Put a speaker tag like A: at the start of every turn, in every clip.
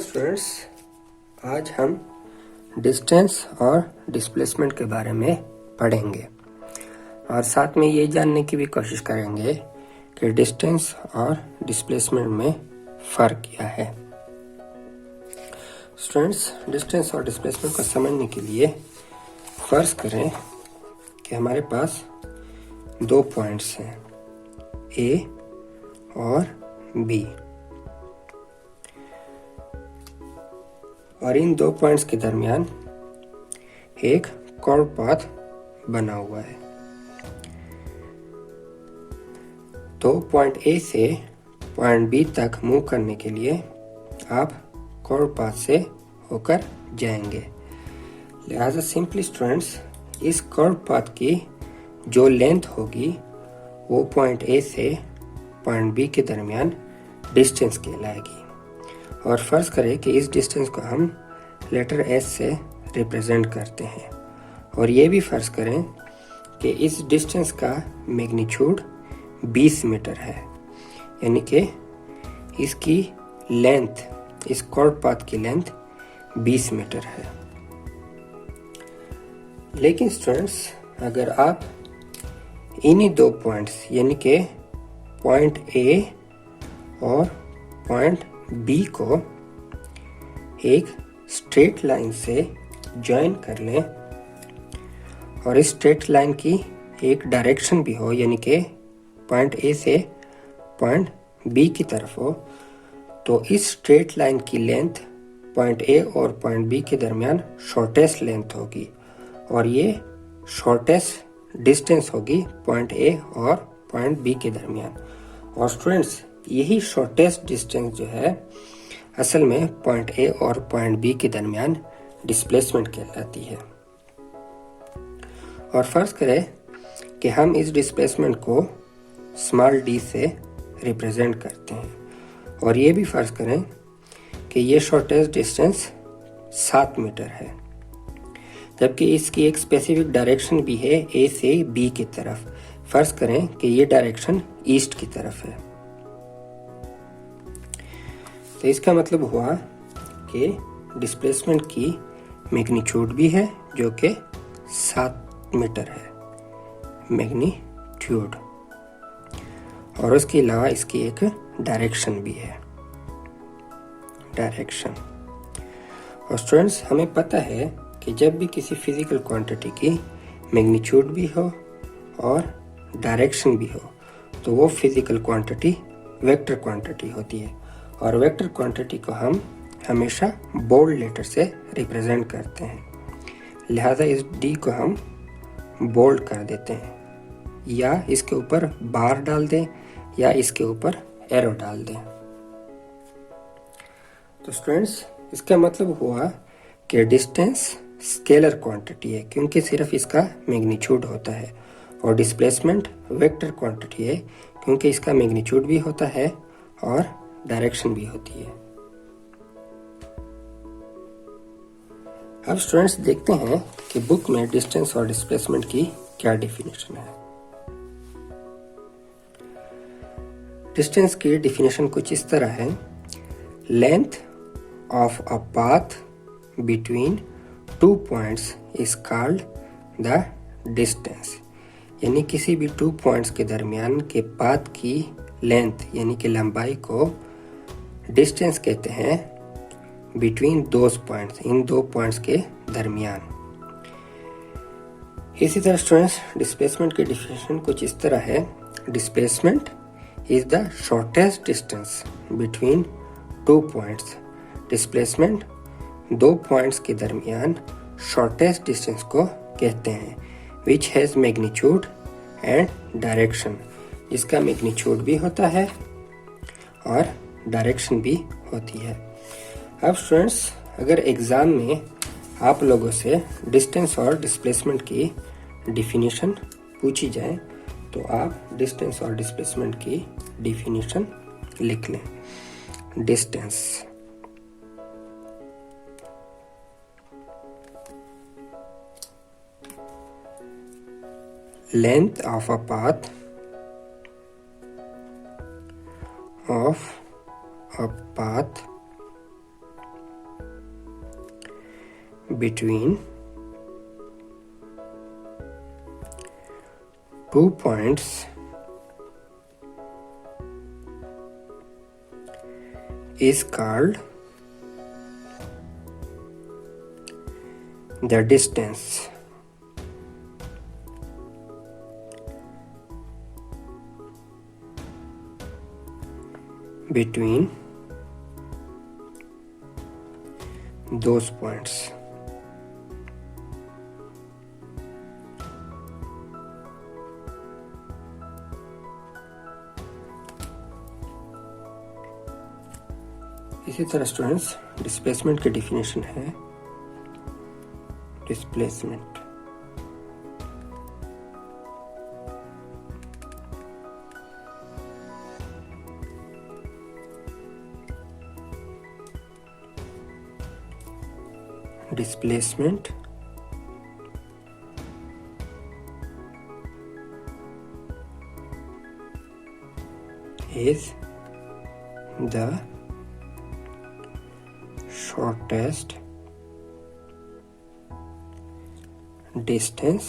A: Students, आज हम distance और डिस्प्लेसमेंट के बारे में पढ़ेंगे और साथ में ये जानने की भी कोशिश करेंगे कि डिस्टेंस और डिस्प्लेसमेंट में फ़र्क क्या है। स्टूडेंट्स, डिस्टेंस और डिस्प्लेसमेंट को समझने के लिए फर्ज करें कि हमारे पास दो पॉइंट्स हैं, ए और बी, और इन दो पॉइंट्स के दरमियान एक कर्व पाथ बना हुआ है। तो पॉइंट ए से पॉइंट बी तक मूव करने के लिए आप कर्व पाथ से होकर जाएंगे। लिहाजा सिंपली स्टूडेंट्स, इस कर्व पाथ की जो लेंथ होगी वो पॉइंट ए से पॉइंट बी के दरमियान डिस्टेंस कहलाएगी। और फर्ज करें कि इस डिस्टेंस को हम लेटर एस से रिप्रेजेंट करते हैं, और ये भी फर्ज करें कि इस डिस्टेंस का मैग्नीट्यूड 20 मीटर है, यानी कि इसकी लेंथ, इस कर्व पाथ की लेंथ 20 मीटर है। लेकिन स्टूडेंट्स, अगर आप इन्हीं दो पॉइंट्स यानी कि पॉइंट ए और पॉइंट बी को एक स्ट्रेट लाइन से ज्वाइन कर लें और इस स्ट्रेट लाइन की एक डायरेक्शन भी हो, यानी कि पॉइंट ए से पॉइंट बी की तरफ हो, तो इस स्ट्रेट लाइन की लेंथ पॉइंट ए और पॉइंट बी के दरमियान शॉर्टेस्ट लेंथ होगी, और ये शॉर्टेस्ट डिस्टेंस होगी पॉइंट ए और पॉइंट बी के दरमियान। और स्टूडेंट्स, यही शॉर्टेस्ट डिस्टेंस जो है असल में पॉइंट ए और पॉइंट बी के दरमियान डिस्प्लेसमेंट कहलाती है। और फर्ज करें कि हम इस डिस्प्लेसमेंट को स्मॉल डी से रिप्रेजेंट करते हैं, और ये भी फर्ज करें कि ये शॉर्टेस्ट डिस्टेंस 7 मीटर है, जबकि इसकी एक स्पेसिफिक डायरेक्शन भी है ए से बी की तरफ। फर्ज करें कि ये डायरेक्शन ईस्ट की तरफ है, तो इसका मतलब हुआ कि डिस्प्लेसमेंट की मैग्नीट्यूड भी है जो कि 7 मीटर है मैग्नीट्यूड, और उसके अलावा इसकी एक डायरेक्शन भी है, डायरेक्शन। और स्टूडेंट्स, हमें पता है कि जब भी किसी फिजिकल क्वांटिटी की मैग्नीट्यूड भी हो और डायरेक्शन भी हो तो वो फिजिकल क्वांटिटी वेक्टर क्वांटिटी होती है, और वेक्टर क्वांटिटी को हम हमेशा बोल्ड लेटर से रिप्रेजेंट करते हैं। लिहाजा इस डी को हम बोल्ड कर देते हैं, या इसके ऊपर बार डाल दें या इसके ऊपर एरो डाल दें। तो स्टूडेंट्स, इसका मतलब हुआ कि डिस्टेंस स्केलर क्वांटिटी है क्योंकि सिर्फ इसका मैग्नीट्यूड होता है, और डिस्प्लेसमेंट वेक्टर क्वांटिटी है क्योंकि इसका मैग्नीट्यूड भी होता है और डायरेक्शन भी होती है। अब स्टूडेंट्स देखते हैं कि बुक में डिस्टेंस और डिस्प्लेसमेंट की क्या डेफिनेशन है। डिस्टेंस की डेफिनेशन कुछ इस तरह है, length of a path between two points is called the distance, यानी किसी भी 2 पॉइंट्स के दरमियान के पाथ की लेंथ यानी कि लंबाई को डिस्टेंस कहते हैं between those points, in 2 points के दरमियान। इसी तरह स्टूडेंट्स, डिस्प्लेसमेंट की डेफिनेशन कुछ इस तरह है, displacement is the shortest distance between 2 points. Displacement 2 points के दरमियान शॉर्टेस्ट डिस्टेंस को कहते हैं, which has magnitude and direction, इसका मैग्नीट्यूड भी होता है और डायरेक्शन भी होती है। अब स्टूडेंट्स, अगर एग्ज़ाम में आप लोगों से डिस्टेंस और डिस्प्लेसमेंट की डेफिनेशन पूछी जाए तो आप डिस्टेंस और डिस्प्लेसमेंट की डेफिनेशन लिख लें। Distance, length of a path between 2 points is called the distance. Between those points. इसी तरह स्टूडेंट्स डिस्प्लेसमेंट की डेफिनेशन है displacement displacement is the shortest distance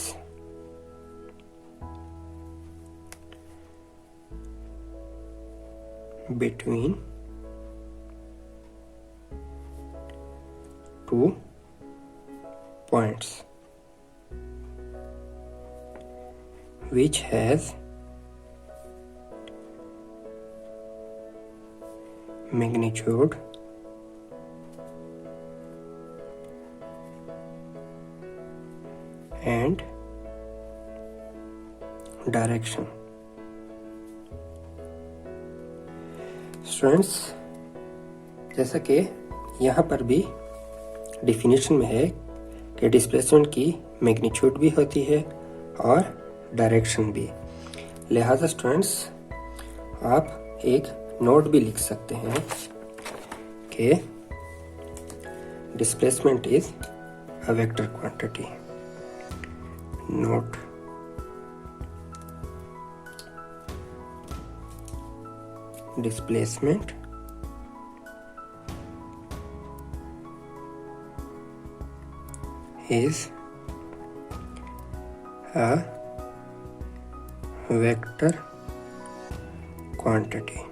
A: between two points which has magnitude and direction. Students, जैसा कि यहाँ पर भी definition में है कि डिस्प्लेसमेंट की मैग्नीट्यूड भी होती है और डायरेक्शन भी। लिहाजा स्टूडेंट्स आप एक नोट भी लिख सकते हैं कि displacement is a vector quantity. Note displacement is a vector quantity.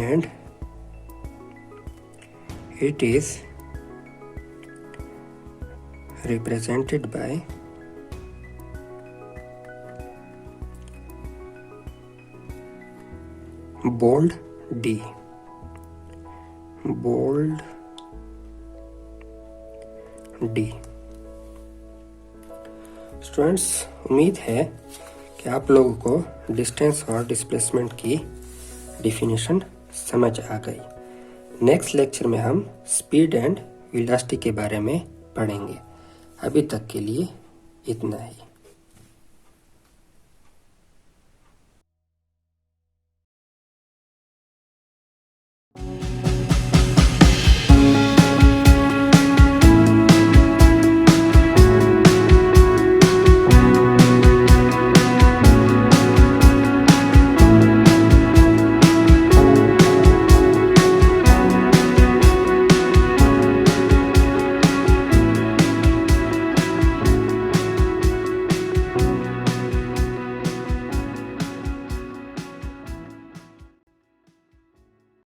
A: And it is represented by bold D. bold D। Students, उम्मीद है कि आप लोगों को डिस्टेंस और डिस्प्लेसमेंट की डिफिनीशन समझ आ गई। नेक्स्ट लेक्चर में हम स्पीड एंड वेलोसिटी के बारे में पढ़ेंगे। अभी तक के लिए इतना ही।